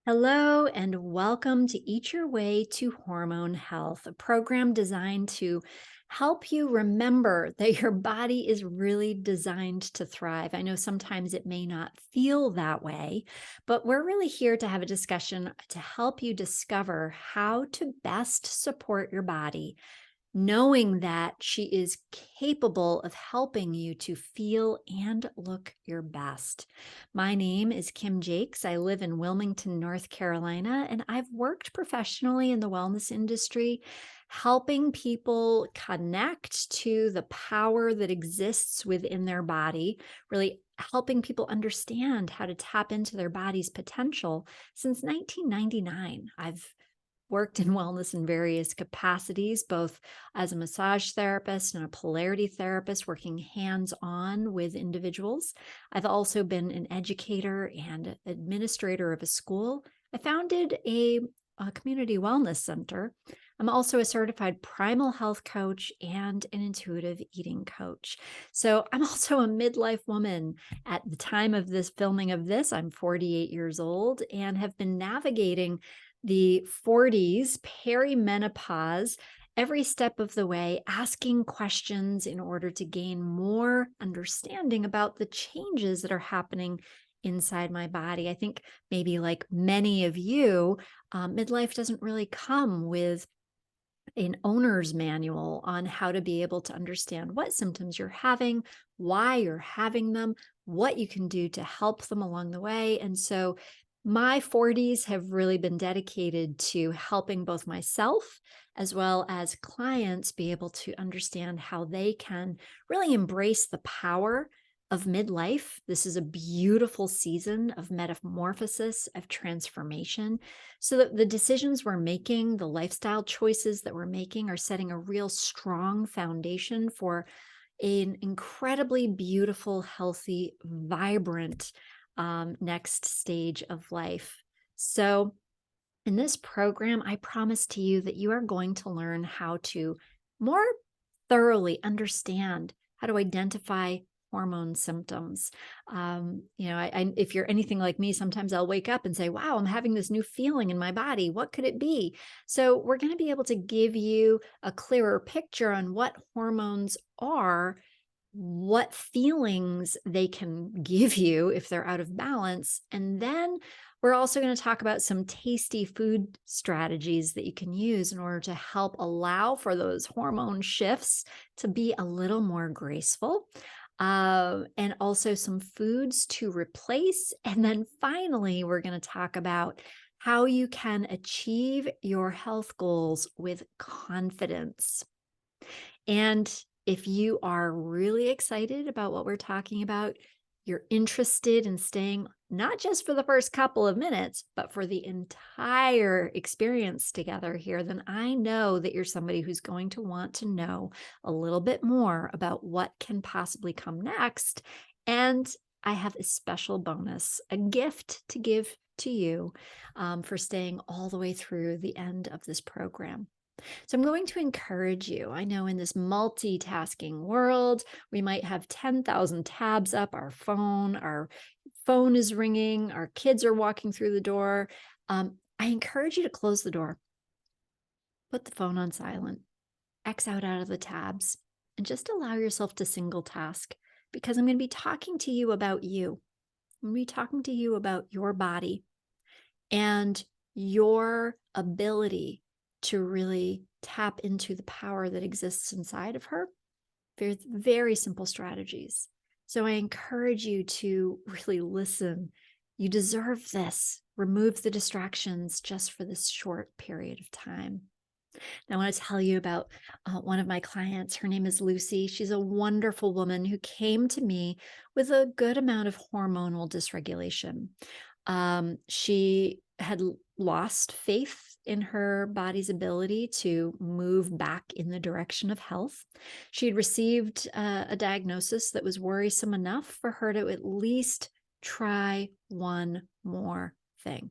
Hello, and welcome to Eat Your Way to Hormone Health, a program designed to help you remember that your body is really designed to thrive. I know sometimes it may not feel that way, but we're really here to have a discussion to help you discover how to best support your body, knowing that she is capable of helping you to feel and look your best. My name is Kim Jakes. I live in Wilmington, North Carolina, and I've worked professionally in the wellness industry, helping people connect to the power that exists within their body, really helping people understand how to tap into their body's potential since 1999. I've worked in wellness in various capacities, both as a massage therapist and a polarity therapist, working hands on with individuals. I've also been an educator and administrator of a school. I founded a community wellness center. I'm also a certified primal health coach and an intuitive eating coach. So I'm also a midlife woman. At the time of this filming of this, I'm 48 years old and have been navigating the 40s, perimenopause, every step of the way, asking questions in order to gain more understanding about the changes that are happening inside my body. I think maybe like many of you, midlife doesn't really come with an owner's manual on how to be able to understand what symptoms you're having, why you're having them, what you can do to help them along the way. And so my 40s have really been dedicated to helping both myself as well as clients be able to understand how they can really embrace the power of midlife. This is a beautiful season of metamorphosis, of transformation, so that the decisions we're making, the lifestyle choices that we're making are setting a real strong foundation for an incredibly beautiful, healthy, vibrant next stage of life. So, in this program, I promise to you that you are going to learn how to more thoroughly understand how to identify hormone symptoms. If you're anything like me, sometimes I'll wake up and say, wow, I'm having this new feeling in my body. What could it be? So, we're going to be able to give you a clearer picture on what hormones are, what feelings they can give you if they're out of balance. And then we're also going to talk about some tasty food strategies that you can use in order to help allow for those hormone shifts to be a little more graceful. And also some foods to replace. And then finally, we're going to talk about how you can achieve your health goals with confidence. And if you are really excited about what we're talking about, you're interested in staying not just for the first couple of minutes, but for the entire experience together here, then I know that you're somebody who's going to want to know a little bit more about what can possibly come next. And I have a special bonus, a gift to give to you for staying all the way through the end of this program. So I'm going to encourage you. I know in this multitasking world, we might have 10,000 tabs up, our phone is ringing, our kids are walking through the door. I encourage you to close the door, put the phone on silent, X out of the tabs, and just allow yourself to single task because I'm going to be talking to you about you. I'm going to be talking to you about your body and your ability to really tap into the power that exists inside of her. Very, very simple strategies. So I encourage you to really listen. You deserve this. Remove the distractions just for this short period of time. Now, I want to tell you about one of my clients. Her name is Lucy. She's a wonderful woman who came to me with a good amount of hormonal dysregulation. She had lost faith in her body's ability to move back in the direction of health. She'd received a diagnosis that was worrisome enough for her to at least try one more thing.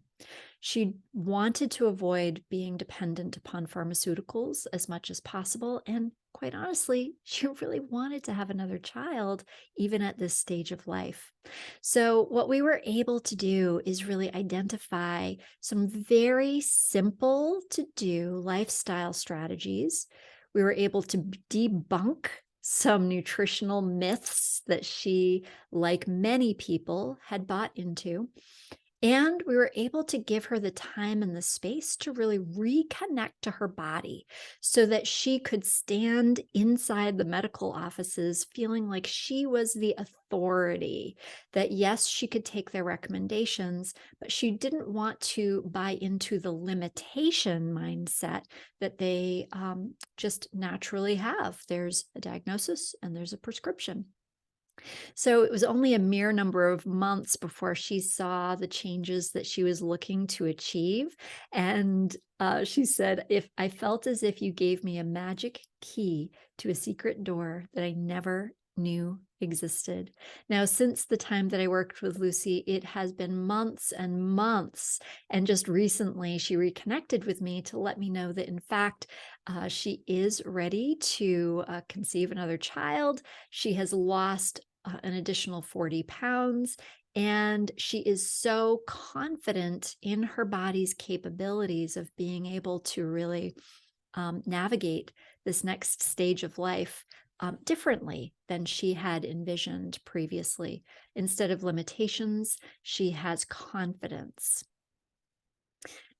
She wanted to avoid being dependent upon pharmaceuticals as much as possible. And quite honestly, she really wanted to have another child, even at this stage of life. So, what we were able to do is really identify some very simple to do lifestyle strategies. We were able to debunk some nutritional myths that she, like many people, had bought into. And we were able to give her the time and the space to really reconnect to her body so that she could stand inside the medical offices feeling like she was the authority. That yes, she could take their recommendations, but she didn't want to buy into the limitation mindset that they just naturally have. There's a diagnosis and there's a prescription. So it was only a mere number of months before she saw the changes that she was looking to achieve. And she said, "If I felt as if you gave me a magic key to a secret door that I never knew existed." Now, since the time that I worked with Lucy, it has been months and months. And just recently, she reconnected with me to let me know that, in fact, she is ready to conceive another child. She has lost an additional 40 pounds. And she is so confident in her body's capabilities of being able to really navigate this next stage of life differently than she had envisioned previously. Instead of limitations, she has confidence.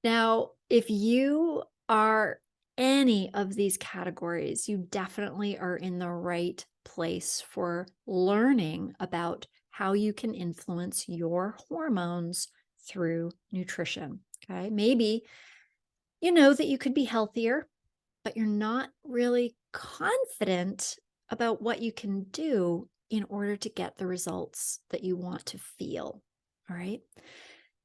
Now, if you are any of these categories, you definitely are in the right place for learning about how you can influence your hormones through nutrition. Okay. Maybe you know that you could be healthier, but you're not really confident about what you can do in order to get the results that you want to feel. All right.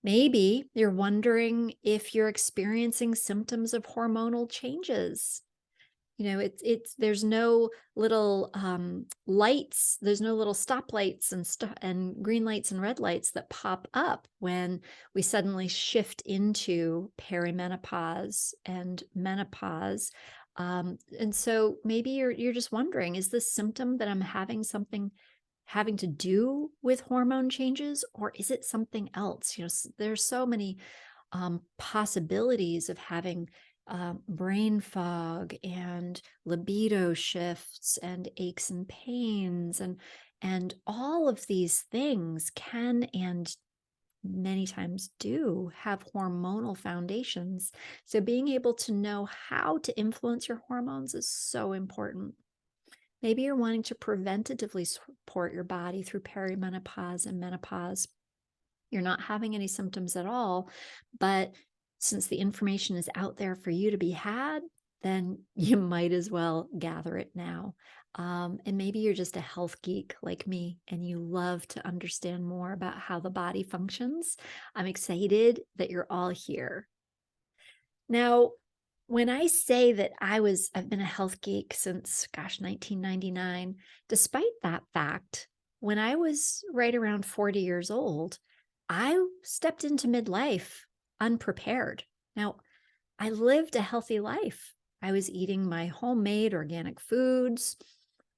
Maybe you're wondering if you're experiencing symptoms of hormonal changes. You know, there's no little lights, there's no little stoplights and green lights and red lights that pop up when we suddenly shift into perimenopause and menopause. And so maybe you're just wondering, is this symptom that I'm having something having to do with hormone changes, or is it something else? There's so many possibilities of having brain fog and libido shifts and aches and pains, and all of these things can and many times do have hormonal foundations. So being able to know how to influence your hormones is so important. Maybe you're wanting to preventatively support your body through perimenopause and menopause. You're not having any symptoms at all, but since the information is out there for you to be had, then you might as well gather it now. And maybe you're just a health geek like me and you love to understand more about how the body functions. I'm excited that you're all here. Now, when I say that I've been a health geek since, 1999, despite that fact, when I was right around 40 years old, I stepped into midlife unprepared. Now, I lived a healthy life. I was eating my homemade organic foods.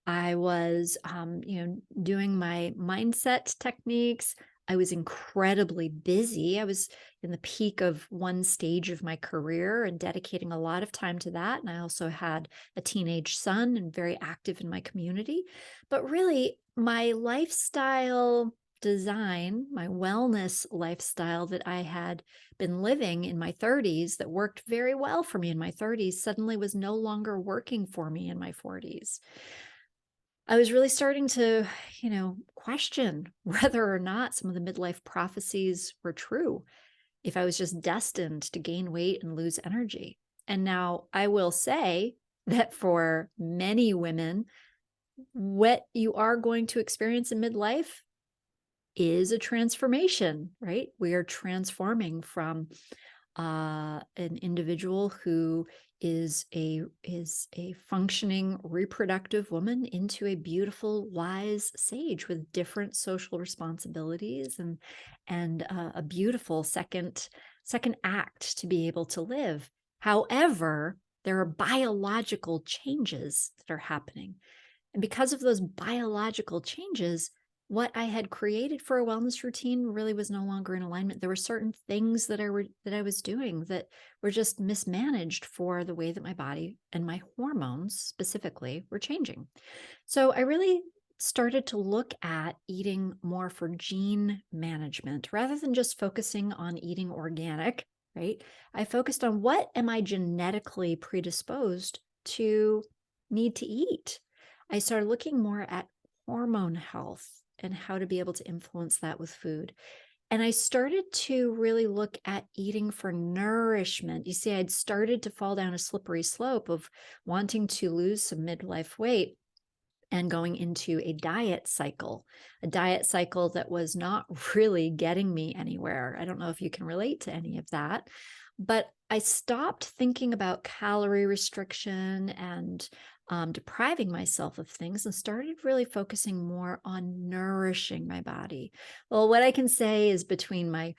I was, doing my mindset techniques. I was incredibly busy. I was in the peak of one stage of my career and dedicating a lot of time to that. And I also had a teenage son and very active in my community. But really, my lifestyle design, my wellness lifestyle that I had been living in my 30s that worked very well for me in my 30s suddenly was no longer working for me in my 40s. I was really starting to, question whether or not some of the midlife prophecies were true, if I was just destined to gain weight and lose energy. And now I will say that for many women, what you are going to experience in midlife is a transformation, right? We are transforming from an individual who is a functioning reproductive woman into a beautiful, wise sage with different social responsibilities and a beautiful second act to be able to live. However, there are biological changes that are happening. And because of those biological changes, what I had created for a wellness routine really was no longer in alignment. There were certain things that I was doing that were just mismanaged for the way that my body and my hormones specifically were changing. So I really started to look at eating more for gene management rather than just focusing on eating organic, right? I focused on what am I genetically predisposed to need to eat. I started looking more at hormone health and how to be able to influence that with food. And I started to really look at eating for nourishment. You see, I'd started to fall down a slippery slope of wanting to lose some midlife weight and going into a diet cycle that was not really getting me anywhere. I don't know if you can relate to any of that, but I stopped thinking about calorie restriction and depriving myself of things and started really focusing more on nourishing my body. Well, what I can say is between my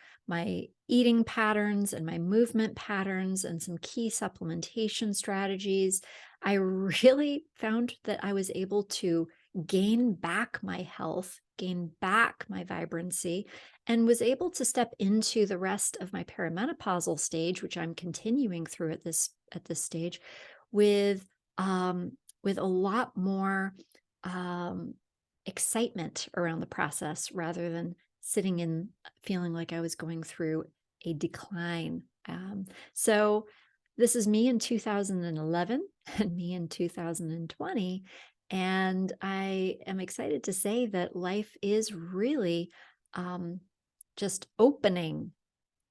eating patterns and my movement patterns and some key supplementation strategies, I really found that I was able to gain back my health, gain back my vibrancy, and was able to step into the rest of my perimenopausal stage, which I'm continuing through at this stage, with with a lot more um, excitement around the process rather than sitting in feeling like I was going through a decline. So this is me in 2011 and me in 2020. And I am excited to say that life is really um, just opening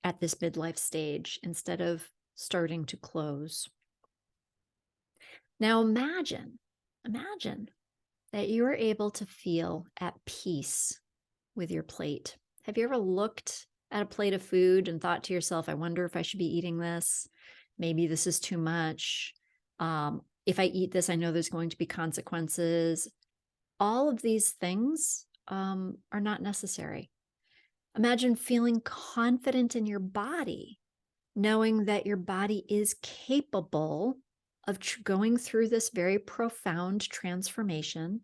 at this midlife stage instead of starting to close. Now imagine that you are able to feel at peace with your plate. Have you ever looked at a plate of food and thought to yourself, I wonder if I should be eating this? Maybe this is too much. If I eat this, I know there's going to be consequences. All of these things are not necessary. Imagine feeling confident in your body, knowing that your body is capable of going through this very profound transformation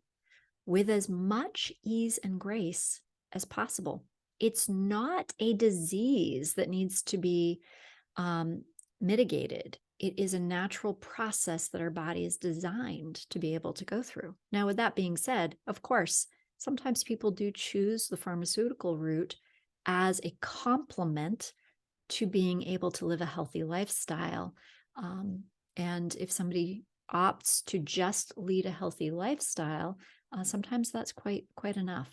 with as much ease and grace as possible. It's not a disease that needs to be mitigated. It is a natural process that our body is designed to be able to go through. Now, with that being said, of course, sometimes people do choose the pharmaceutical route as a complement to being able to live a healthy lifestyle. And if somebody opts to just lead a healthy lifestyle, sometimes that's quite enough.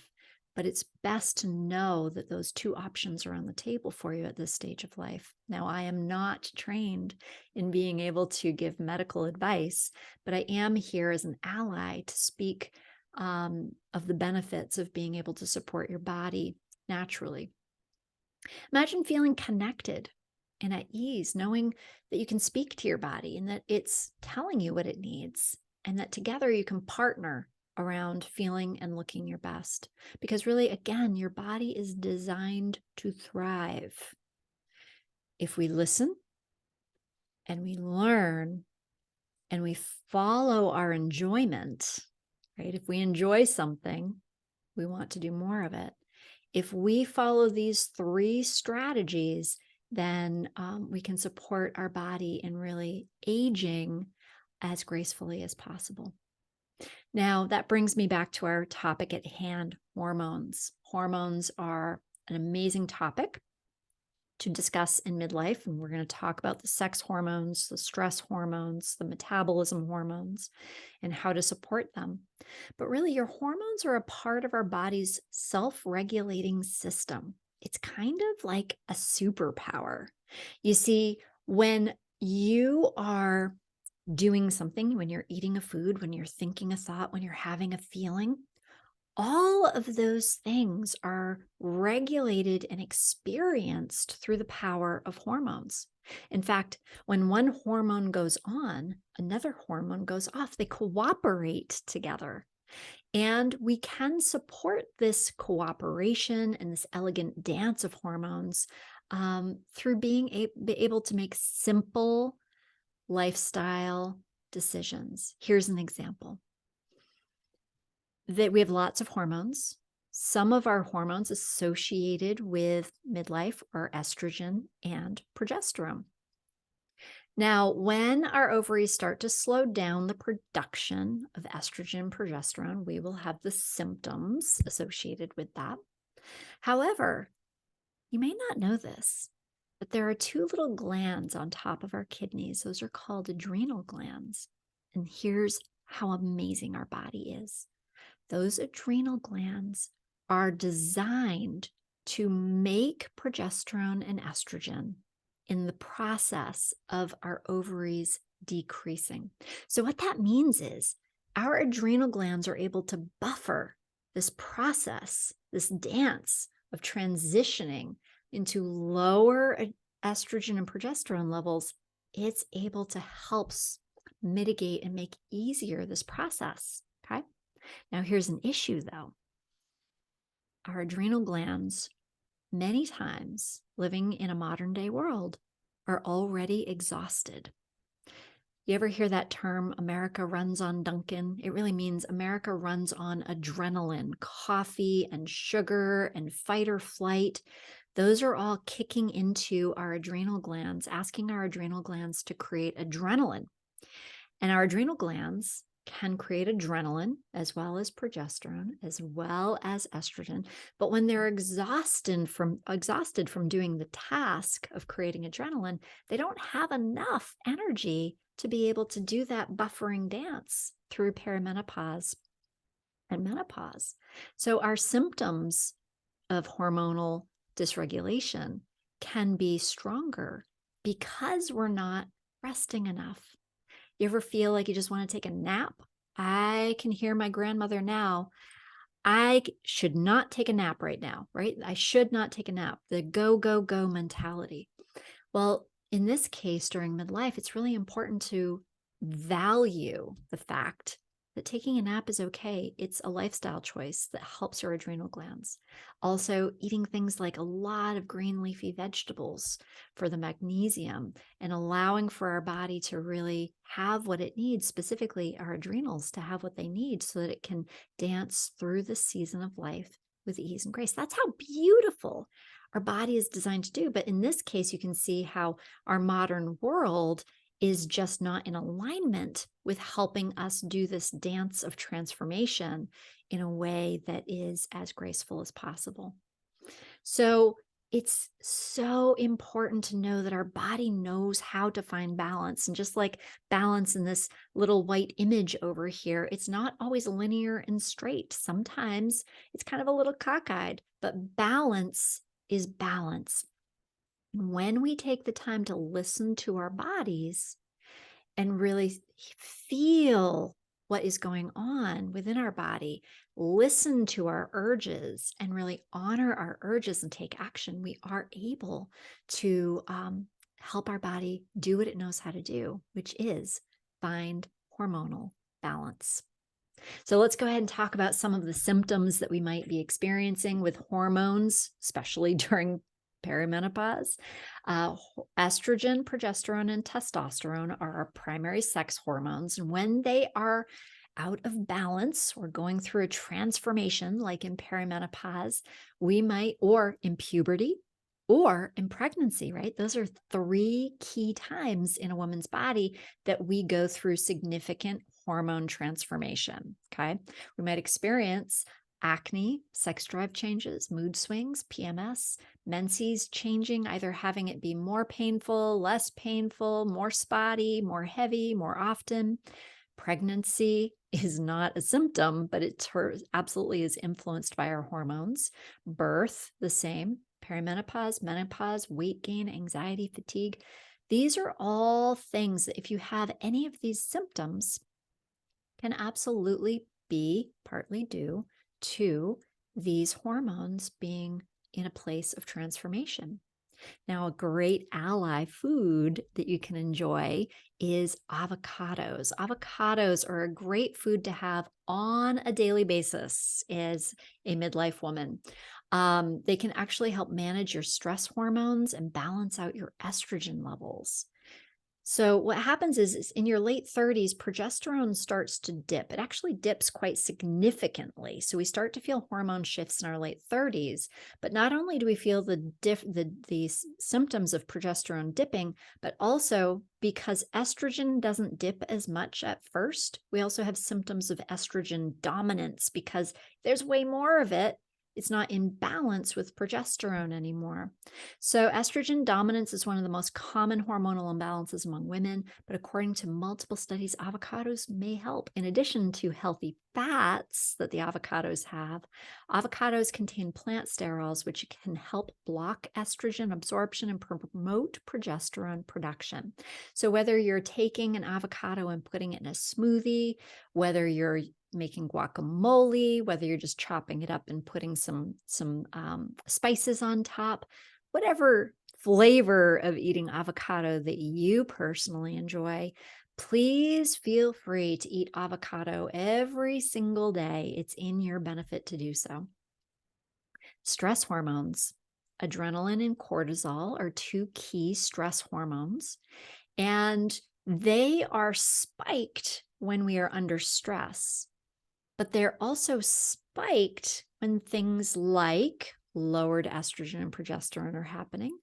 But it's best to know that those two options are on the table for you at this stage of life. Now, I am not trained in being able to give medical advice, but I am here as an ally to speak of the benefits of being able to support your body naturally. Imagine feeling connected and at ease, knowing that you can speak to your body and that it's telling you what it needs, and that together you can partner around feeling and looking your best. Because really, again, your body is designed to thrive. If we listen and we learn and we follow our enjoyment, right? If we enjoy something, we want to do more of it. If we follow these three strategies, then we can support our body in really aging as gracefully as possible. Now, that brings me back to our topic at hand, hormones. Hormones are an amazing topic to discuss in midlife, and we're going to talk about the sex hormones, the stress hormones, the metabolism hormones, and how to support them. But really, your hormones are a part of our body's self-regulating system. It's kind of like a superpower. You see, when you are doing something, when you're eating a food, when you're thinking a thought, when you're having a feeling, all of those things are regulated and experienced through the power of hormones. In fact, when one hormone goes on, another hormone goes off. They cooperate together. And we can support this cooperation and this elegant dance of hormones through being able to make simple lifestyle decisions. Here's an example that we have lots of hormones. Some of our hormones associated with midlife are estrogen and progesterone. Now, when our ovaries start to slow down the production of estrogen and progesterone, we will have the symptoms associated with that. However, you may not know this, but there are two little glands on top of our kidneys. Those are called adrenal glands. And here's how amazing our body is. Those adrenal glands are designed to make progesterone and estrogen in the process of our ovaries decreasing. So what that means is our adrenal glands are able to buffer this process, this dance of transitioning into lower estrogen and progesterone levels. It's able to help mitigate and make easier this process. Okay. Now, here's an issue though. Our adrenal glands, many times living in a modern day world, are already exhausted. You ever hear that term, America runs on Dunkin'? It really means America runs on adrenaline, coffee and sugar and fight or flight. Those are all kicking into our adrenal glands, asking our adrenal glands to create adrenaline. And our adrenal glands can create adrenaline as well as progesterone, as well as estrogen. But when they're exhausted from doing the task of creating adrenaline, they don't have enough energy to be able to do that buffering dance through perimenopause and menopause. So our symptoms of hormonal dysregulation can be stronger because we're not resting enough. You ever feel like you just want to take a nap? I can hear my grandmother now. I should not take a nap right now, right? I should not take a nap. The go, go, go mentality. Well, in this case, during midlife, it's really important to value the fact that taking a nap is okay. It's a lifestyle choice that helps your adrenal glands. Also, eating things like a lot of green leafy vegetables for the magnesium and allowing for our body to really have what it needs, specifically our adrenals to have what they need so that it can dance through the season of life with ease and grace. That's how beautiful our body is designed to do. But in this case, you can see how our modern world is just not in alignment with helping us do this dance of transformation in a way that is as graceful as possible. So it's so important to know that our body knows how to find balance. And just like balance in this little white image over here, it's not always linear and straight. Sometimes it's kind of a little cockeyed, but balance is balance. When we take the time to listen to our bodies and really feel what is going on within our body, listen to our urges and really honor our urges and take action, we are able to help our body do what it knows how to do, which is find hormonal balance. So let's go ahead and talk about some of the symptoms that we might be experiencing with hormones, especially during perimenopause. Estrogen, progesterone, and testosterone are our primary sex hormones. And when they are out of balance or going through a transformation, like in perimenopause, we might, or in puberty, or in pregnancy, right? Those are three key times in a woman's body that we go through significant hormone transformation. Okay. We might experience acne, sex drive changes, mood swings, PMS, menses changing, either having it be more painful, less painful, more spotty, more heavy, more often. Pregnancy is not a symptom, but it absolutely is influenced by our hormones. Birth, the same. Perimenopause, menopause, weight gain, anxiety, fatigue. These are all things that if you have any of these symptoms, can absolutely be partly due to these hormones being in a place of transformation. Now, a great ally food that you can enjoy is avocados. Avocados are a great food to have on a daily basis as a midlife woman. They can actually help manage your stress hormones and balance out your estrogen levels. So what happens is in your late 30s, progesterone starts to dip. It actually dips quite significantly. So we start to feel hormone shifts in our late 30s. But not only do we feel the symptoms of progesterone dipping, but also because estrogen doesn't dip as much at first, we also have symptoms of estrogen dominance because there's way more of it. It's not in balance with progesterone anymore. So, estrogen dominance is one of the most common hormonal imbalances among women, but according to multiple studies, avocados may help. In addition to healthy fats that the avocados have, avocados contain plant sterols, which can help block estrogen absorption and promote progesterone production. So, whether you're taking an avocado and putting it in a smoothie, whether you're making guacamole, whether you're just chopping it up and putting some spices on top, whatever flavor of eating avocado that you personally enjoy, please feel free to eat avocado every single day. It's in your benefit to do so. Stress hormones, adrenaline and cortisol, are two key stress hormones, and they are spiked when we are under stress. But they're also spiked when things like lowered estrogen and progesterone are happening,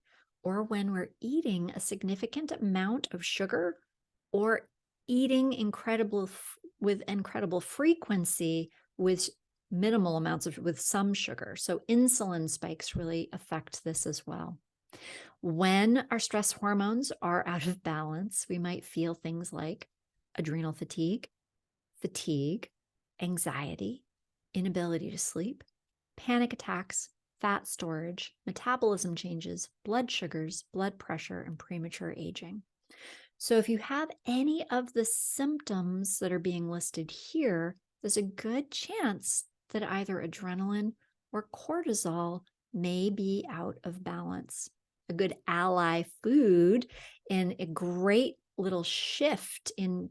or when we're eating a significant amount of sugar, or eating with incredible frequency with minimal amounts with some sugar. So insulin spikes really affect this as well. When our stress hormones are out of balance, we might feel things like adrenal fatigue, anxiety, inability to sleep, panic attacks, fat storage, metabolism changes, blood sugars, blood pressure, and premature aging. So, if you have any of the symptoms that are being listed here, there's a good chance that either adrenaline or cortisol may be out of balance. A good ally food and a great little shift in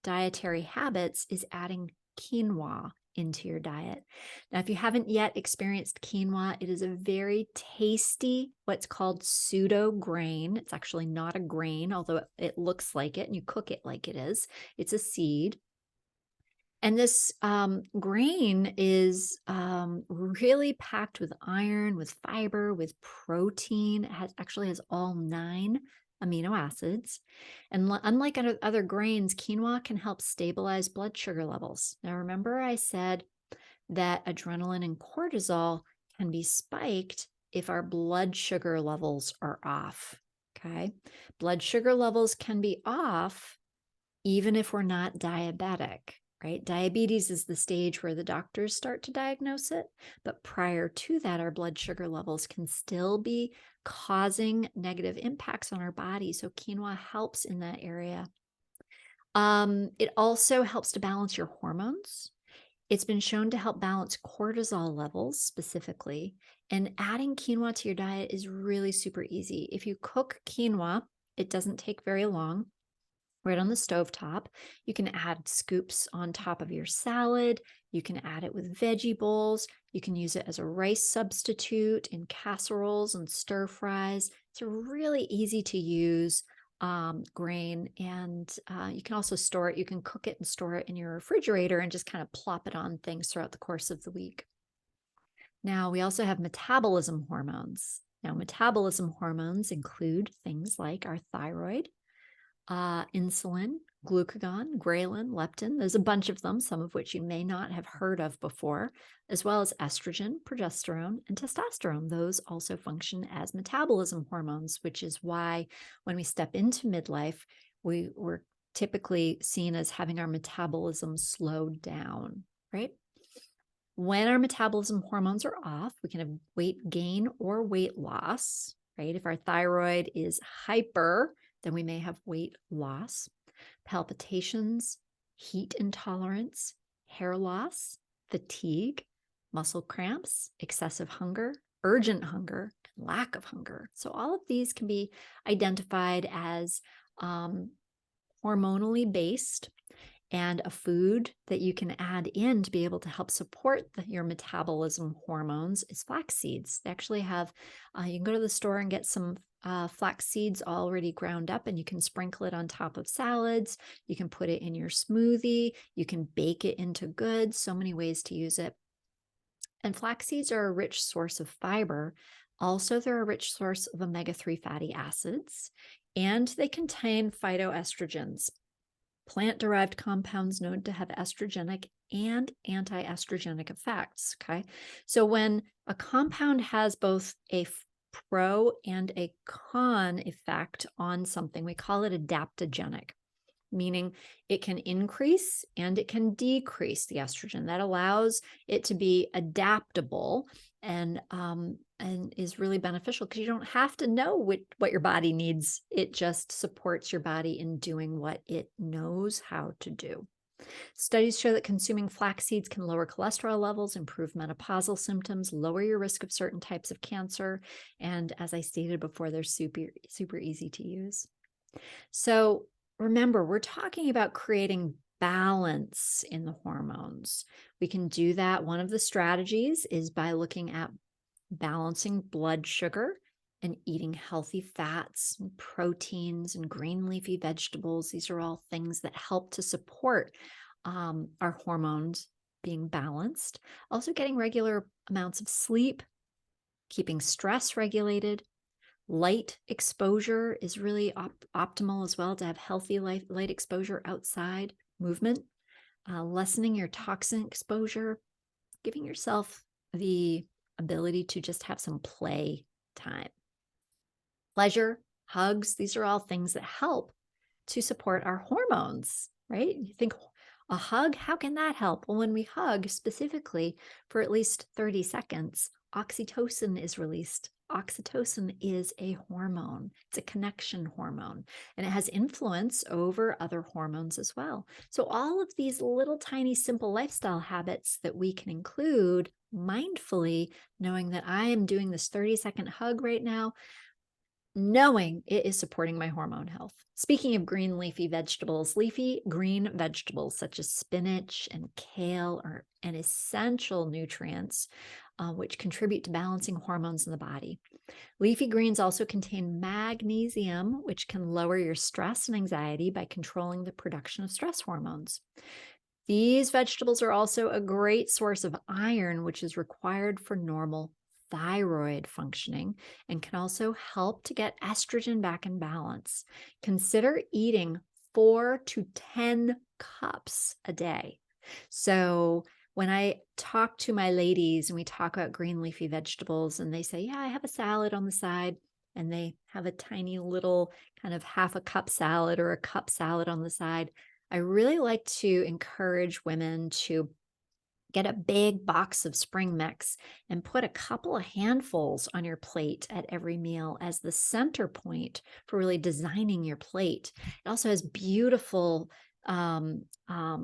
dietary habits is adding quinoa into your diet. Now, if you haven't yet experienced quinoa, it is a very tasty, what's called pseudo grain. It's actually not a grain, although it looks like it and you cook it like it is. It's a seed. And this grain is really packed with iron, with fiber, with protein. It actually has all 9 amino acids. And unlike other grains, quinoa can help stabilize blood sugar levels. Now, remember I said that adrenaline and cortisol can be spiked if our blood sugar levels are off. Okay. Blood sugar levels can be off even if we're not diabetic. Right? Diabetes is the stage where the doctors start to diagnose it. But prior to that, our blood sugar levels can still be causing negative impacts on our body. So quinoa helps in that area. It also helps to balance your hormones. It's been shown to help balance cortisol levels specifically. And adding quinoa to your diet is really super easy. If you cook quinoa, it doesn't take very long. Right on the stovetop. You can add scoops on top of your salad. You can add it with veggie bowls. You can use it as a rice substitute in casseroles and stir fries. It's a really easy to use grain, and you can also store it. You can cook it and store it in your refrigerator and just kind of plop it on things throughout the course of the week. Now, we also have metabolism hormones. Now, metabolism hormones include things like our thyroid, insulin, glucagon, ghrelin, leptin. There's a bunch of them, some of which you may not have heard of before, as well as estrogen, progesterone, and testosterone. Those also function as metabolism hormones, which is why when we step into midlife, we're typically seen as having our metabolism slowed down, right? When our metabolism hormones are off, we can have weight gain or weight loss, right? If our thyroid is hyper, then we may have weight loss, palpitations, heat intolerance, hair loss, fatigue, muscle cramps, excessive hunger, urgent hunger, lack of hunger. So all of these can be identified as um, hormonally based, and a food that you can add in to be able to help support your metabolism hormones is flax seeds. They actually have, you can go to the store and get some flax seeds already ground up, and you can sprinkle it on top of salads. You can put it in your smoothie. You can bake it into goods. So many ways to use it. And flax seeds are a rich source of fiber. Also, they're a rich source of omega-3 fatty acids, and they contain phytoestrogens, plant-derived compounds known to have estrogenic and anti-estrogenic effects. Okay. So when a compound has both a pro and a con effect on something, we call it adaptogenic, meaning it can increase and it can decrease the estrogen. That allows it to be adaptable and is really beneficial because you don't have to know what your body needs. It just supports your body in doing what it knows how to do. Studies show that consuming flax seeds can lower cholesterol levels, improve menopausal symptoms, lower your risk of certain types of cancer. And as I stated before, they're super easy to use. So remember, we're talking about creating balance in the hormones. We can do that. One of the strategies is by looking at balancing blood sugar and eating healthy fats and proteins and green leafy vegetables. These are all things that help to support our hormones being balanced. Also, getting regular amounts of sleep, keeping stress regulated. Light exposure is really optimal as well, to have healthy light exposure outside, movement, lessening your toxin exposure, giving yourself the ability to just have some play time. Pleasure, hugs, these are all things that help to support our hormones, right? You think a hug, how can that help? Well, when we hug specifically for at least 30 seconds, oxytocin is released. Oxytocin is a hormone. It's a connection hormone, and it has influence over other hormones as well. So all of these little tiny simple lifestyle habits that we can include mindfully, knowing that I am doing this 30-second hug right now, knowing it is supporting my hormone health. Speaking of green leafy vegetables, leafy green vegetables such as spinach and kale are an essential nutrients which contribute to balancing hormones in the body. Leafy greens also contain magnesium, which can lower your stress and anxiety by controlling the production of stress hormones. These vegetables are also a great source of iron, which is required for normal thyroid functioning and can also help to get estrogen back in balance. Consider eating 4 to 10 cups a day. So when I talk to my ladies and we talk about green leafy vegetables and they say, yeah, I have a salad on the side, and they have a tiny little kind of half a cup salad or a cup salad on the side, I really like to encourage women to get a big box of spring mix and put a couple of handfuls on your plate at every meal as the center point for really designing your plate. It also has beautiful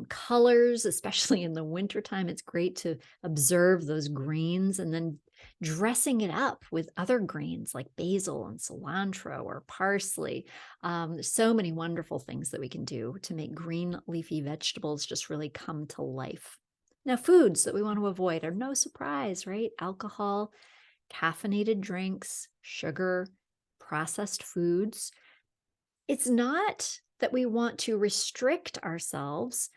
colors, especially in the wintertime. It's great to observe those greens and then dressing it up with other greens like basil and cilantro or parsley. There's so many wonderful things that we can do to make green leafy vegetables just really come to life. Now, foods that we want to avoid are no surprise, right? Alcohol, caffeinated drinks, sugar, processed foods. It's not that we want to restrict ourselves,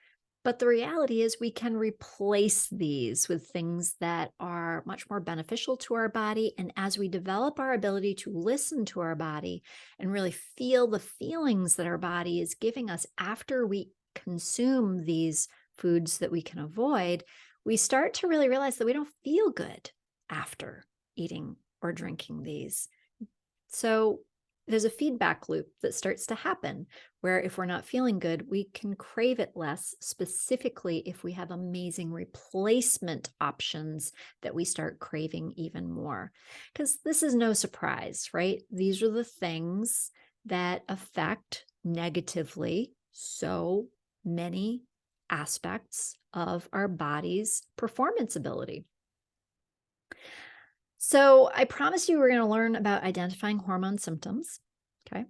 but the reality is we can replace these with things that are much more beneficial to our body. And as we develop our ability to listen to our body and really feel the feelings that our body is giving us after we consume these foods that we can avoid, we start to really realize that we don't feel good after eating or drinking these. So there's a feedback loop that starts to happen where if we're not feeling good, we can crave it less, specifically if we have amazing replacement options that we start craving even more. Because this is no surprise, right? These are the things that affect negatively so many aspects of our body's performance ability. So I promised you we're going to learn about identifying hormone symptoms. Okay.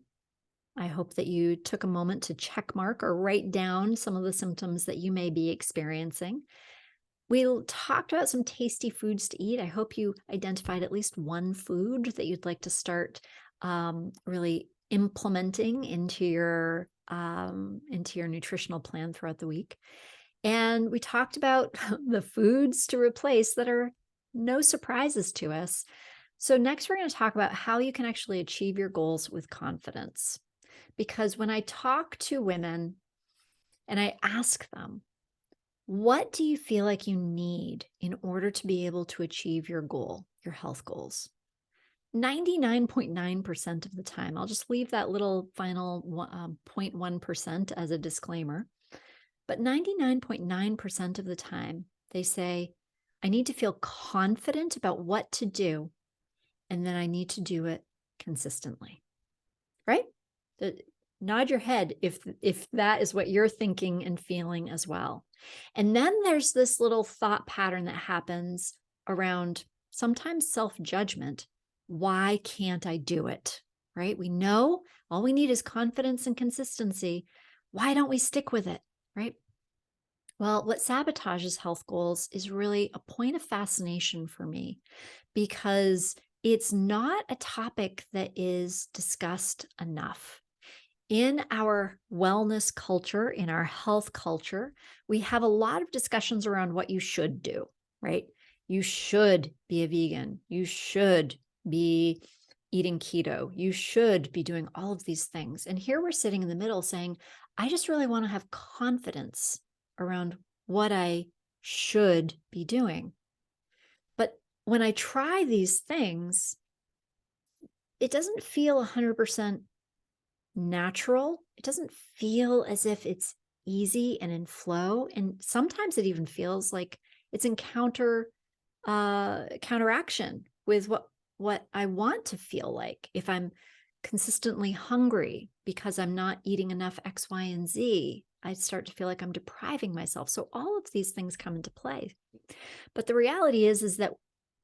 I hope that you took a moment to check mark or write down some of the symptoms that you may be experiencing. We talked about some tasty foods to eat. I hope you identified at least one food that you'd like to start really implementing into your nutritional plan throughout the week. And we talked about the foods to replace that are no surprises to us. So next we're going to talk about how you can actually achieve your goals with confidence. Because when I talk to women and I ask them, what do you feel like you need in order to be able to achieve your goal, your health goals? 99.9% of the time, I'll just leave that little final 0.1% as a disclaimer, but 99.9% of the time, they say, I need to feel confident about what to do, and then I need to do it consistently, right? Nod your head if that is what you're thinking and feeling as well. And then there's this little thought pattern that happens around sometimes self-judgment. Why can't I do it? Right? We know all we need is confidence and consistency. Why don't we stick with it? Right? Well, what sabotages health goals is really a point of fascination for me because it's not a topic that is discussed enough. In our wellness culture, in our health culture, we have a lot of discussions around what you should do, right? You should be a vegan. You should be eating keto. You should be doing all of these things. And here we're sitting in the middle saying, I just really want to have confidence around what I should be doing. But when I try these things, it doesn't feel 100% natural. It doesn't feel as if it's easy and in flow. And sometimes it even feels like it's in counteraction with what I want to feel like. If I'm consistently hungry because I'm not eating enough X, Y, and Z, I start to feel like I'm depriving myself. So all of these things come into play. But the reality is that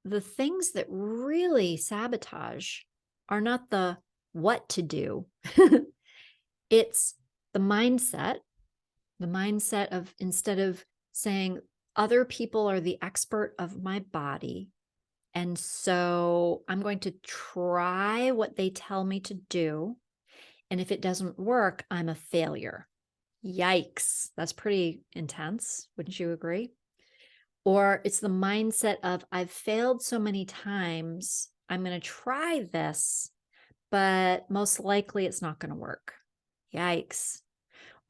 the things that really sabotage are not the what to do. It's the mindset of instead of saying other people are the expert of my body, and so I'm going to try what they tell me to do. And if it doesn't work, I'm a failure. Yikes. That's pretty intense. Wouldn't you agree? Or it's the mindset of I've failed so many times. I'm going to try this, but most likely it's not going to work. Yikes.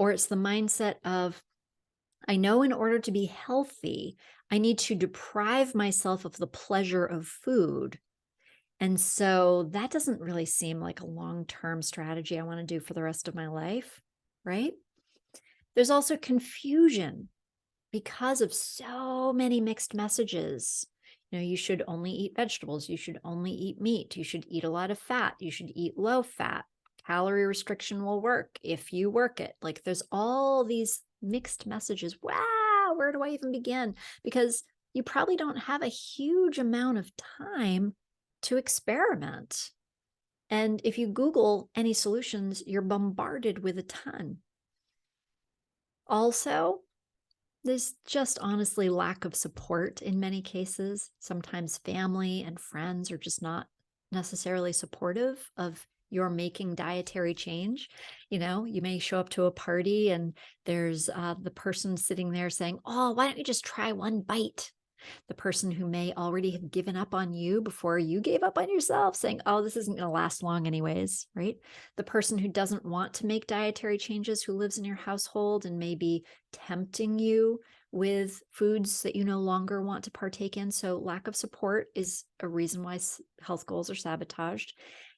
Or it's the mindset of I know in order to be healthy, I need to deprive myself of the pleasure of food. And so that doesn't really seem like a long-term strategy I want to do for the rest of my life, right? There's also confusion because of so many mixed messages. You should only eat vegetables. You should only eat meat. You should eat a lot of fat. You should eat low fat. Calorie restriction will work if you work it. Like there's all these mixed messages. Wow, where do I even begin? Because you probably don't have a huge amount of time to experiment. And if you Google any solutions, you're bombarded with a ton. Also, there's just honestly lack of support in many cases. Sometimes family and friends are just not necessarily supportive of your making dietary change. You may show up to a party and there's the person sitting there saying, oh, why don't you just try one bite? The person who may already have given up on you before you gave up on yourself, saying, oh, this isn't going to last long anyways, right? The person who doesn't want to make dietary changes, who lives in your household and may be tempting you with foods that you no longer want to partake in. So lack of support is a reason why health goals are sabotaged.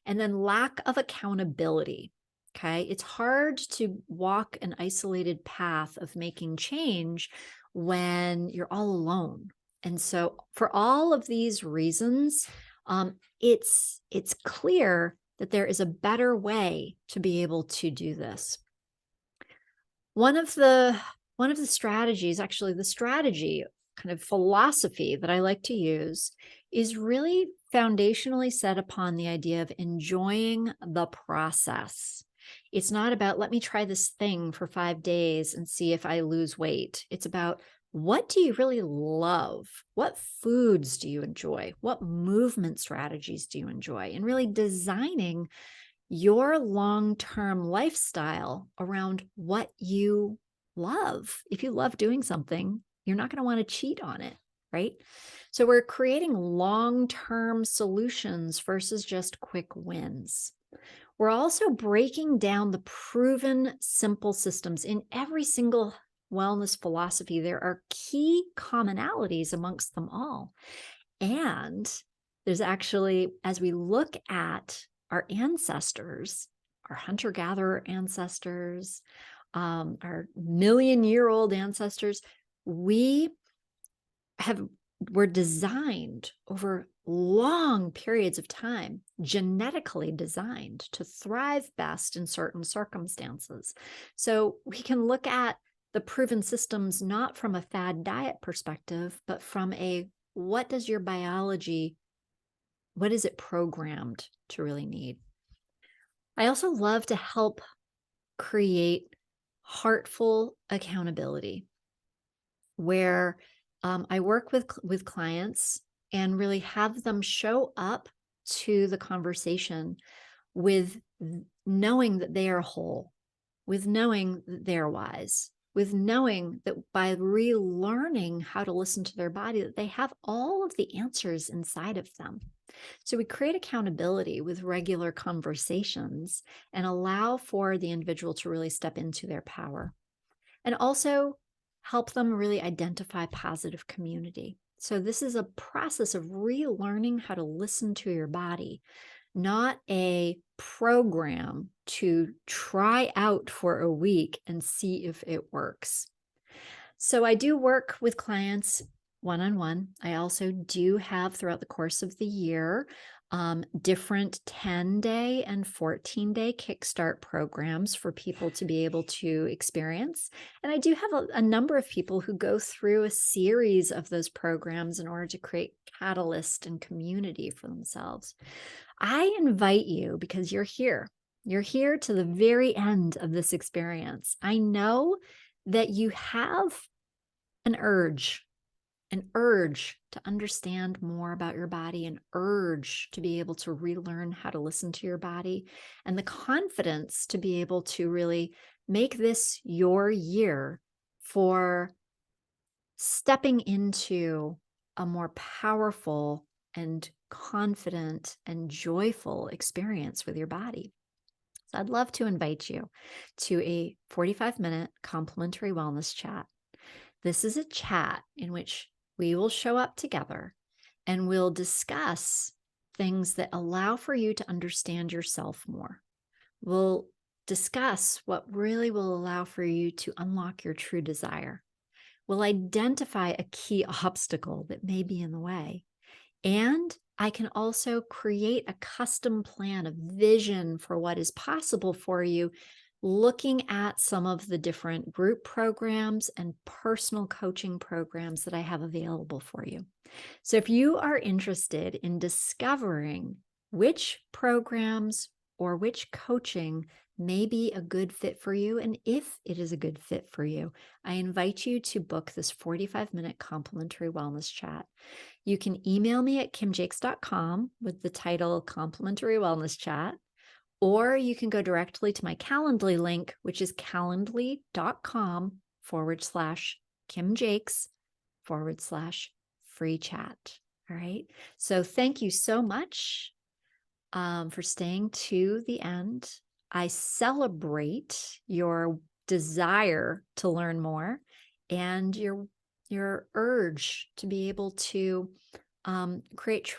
And then lack of accountability. Okay. It's hard to walk an isolated path of making change when you're all alone. And so for all of these reasons, it's clear that there is a better way to be able to do this. One of the strategies, actually the strategy kind of philosophy that I like to use is really foundationally set upon the idea of enjoying the process. It's not about, let me try this thing for 5 days and see if I lose weight. It's about, what do you really love? What foods do you enjoy? What movement strategies do you enjoy? And really designing your long-term lifestyle around what you love. If you love doing something, you're not going to want to cheat on it, right? So we're creating long-term solutions versus just quick wins. We're also breaking down the proven simple systems in every single wellness philosophy. There are key commonalities amongst them all. And there's actually, as we look at our ancestors, our hunter-gatherer ancestors, our million-year-old ancestors, we were designed over long periods of time, genetically designed to thrive best in certain circumstances. So we can look at the proven systems not from a fad diet perspective, but from a, what does your biology, what is it programmed to really need? I also love to help create heartful accountability, where I work with clients and really have them show up to the conversation with knowing that they are whole, with knowing that they're wise, with knowing that by relearning how to listen to their body, that they have all of the answers inside of them. So we create accountability with regular conversations and allow for the individual to really step into their power, and also help them really identify positive community. So this is a process of relearning how to listen to your body, not a program to try out for a week and see if it works. So I do work with clients one-on-one. I also do have, throughout the course of the year, different 10-day and 14-day kickstart programs for people to be able to experience. And I do have a number of people who go through a series of those programs in order to create catalyst and community for themselves. I invite you, because you're here. You're here to the very end of this experience. I know that you have an urge to understand more about your body, an urge to be able to relearn how to listen to your body, and the confidence to be able to really make this your year for stepping into a more powerful and confident and joyful experience with your body. So I'd love to invite you to a 45-minute complimentary wellness chat. This is a chat in which we will show up together and we'll discuss things that allow for you to understand yourself more. We'll discuss what really will allow for you to unlock your true desire. We'll identify a key obstacle that may be in the way. And I can also create a custom plan, a vision for what is possible for you, looking at some of the different group programs and personal coaching programs that I have available for you. So if you are interested in discovering which programs or which coaching may be a good fit for you, and if it is a good fit for you, I invite you to book this 45-minute complimentary wellness chat. You can email me at kimjakes.com with the title Complimentary Wellness Chat, or you can go directly to my Calendly link, which is calendly.com/kimjakes/free chat. All right. So thank you so much for staying to the end. I celebrate your desire to learn more and your urge to be able to create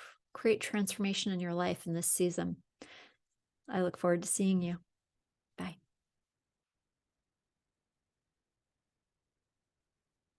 transformation in your life in this season. I look forward to seeing you.